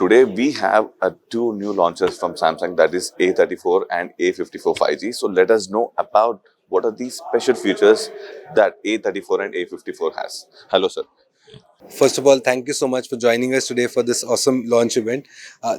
today we have two new launches from Samsung, that is A34 and A54 5G. So let us know about what are these special features that A34 and A54 has. Hello, sir. First of all, thank you so much for joining us today for this awesome launch event.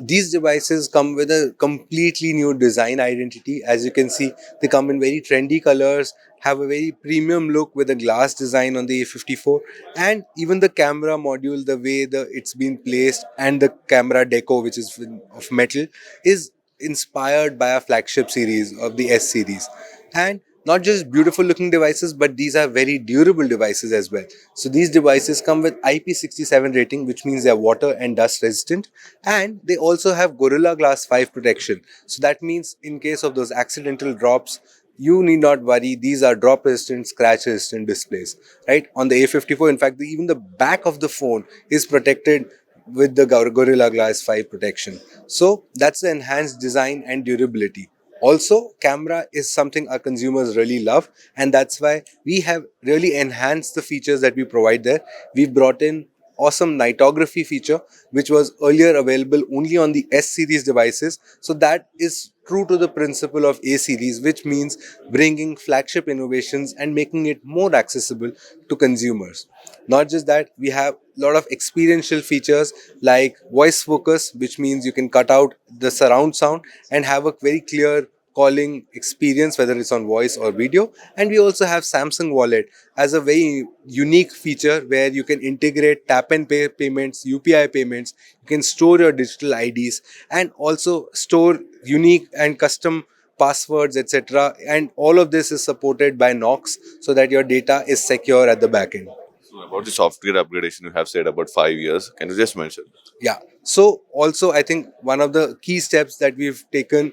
These devices come with a completely new design identity. As you can see, they come in very trendy colors, have a very premium look with a glass design on the A54, and even the camera module, the way it's been placed, and the camera deco, which is of metal, is inspired by our flagship series of the S series. And not just beautiful looking devices, but these are very durable devices as well. So these devices come with IP67 rating, which means they are water and dust resistant, and they also have Gorilla Glass 5 protection. So that means in case of those accidental drops, you need not worry. These are drop resistant, scratch resistant displays, right? On the A54, in fact, even the back of the phone is protected with the Gorilla Glass 5 protection. So that's the enhanced design and durability. Also, camera is something our consumers really love, and that's why we have really enhanced the features that we provide there. We've brought in awesome nightography feature, which was earlier available only on the S series devices. So that is true to the principle of A series, which means bringing flagship innovations and making it more accessible to consumers. Not just that, we have a lot of experiential features like voice focus, which means you can cut out the surround sound and have a very clear calling experience, whether it's on voice or video. And we also have Samsung Wallet as a very unique feature where you can integrate tap and pay payments, UPI payments, you can store your digital IDs and also store unique and custom passwords, etc. And all of this is supported by Knox so that your data is secure at the back end. So about the software upgradation, you have said about 5 years. Can you just mention? Yeah. So also, I think one of the key steps that we've taken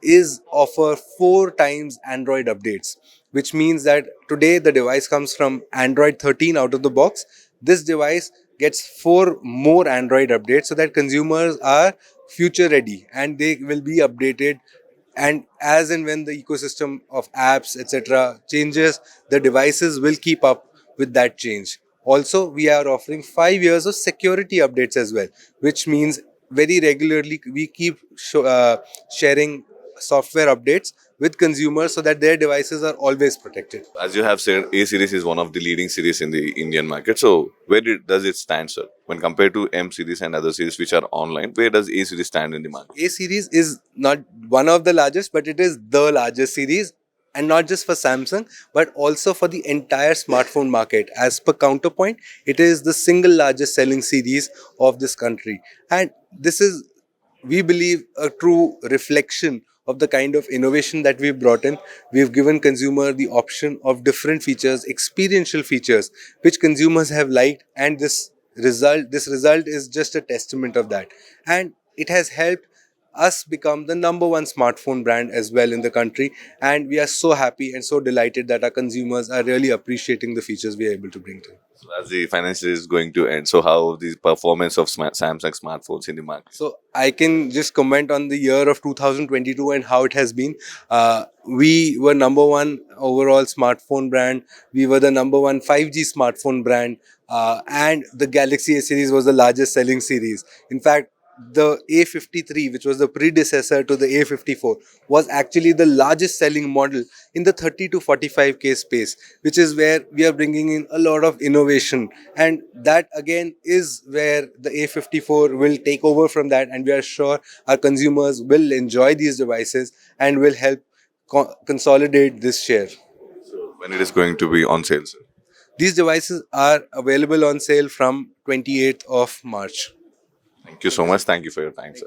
is offer 4 times Android updates, which means that today the device comes from Android 13 out of the box. This device gets 4 more Android updates so that consumers are future ready and they will be updated. And as and when the ecosystem of apps, etc., changes, the devices will keep up with that change. Also, we are offering 5 years of security updates as well, which means very regularly we keep sharing software updates with consumers so that their devices are always protected. As you have said, A series is one of the leading series in the Indian market. So where does it stand, sir? When compared to M series and other series which are online, where does A series stand in the market? A series is not one of the largest, but it is the largest series, and not just for Samsung, but also for the entire smartphone market. As per Counterpoint, it is the single largest selling series of this country. And this is, we believe, a true reflection of the kind of innovation that we've brought in. We've given consumer the option of different features, experiential features, which consumers have liked, and this result is just a testament of that. And it has helped us become the #1 smartphone brand as well in the country, and we are so happy and so delighted that our consumers are really appreciating the features we are able to bring to them. So as the financial is going to end, so how the performance of Samsung smartphones in the market? So I can just comment on the year of 2022 and how it has been. We were #1 overall smartphone brand. We were the #1 5G smartphone brand, and the Galaxy A series was the largest selling series. In fact, the A53, which was the predecessor to the A54, was actually the largest selling model in the 30 to 45K space, which is where we are bringing in a lot of innovation. And that again is where the A54 will take over from that, and we are sure our consumers will enjoy these devices and will help consolidate this share. So when it is going to be on sale, sir? These devices are available on sale from 28th of March. Thank you so much. Thank you for your time, sir.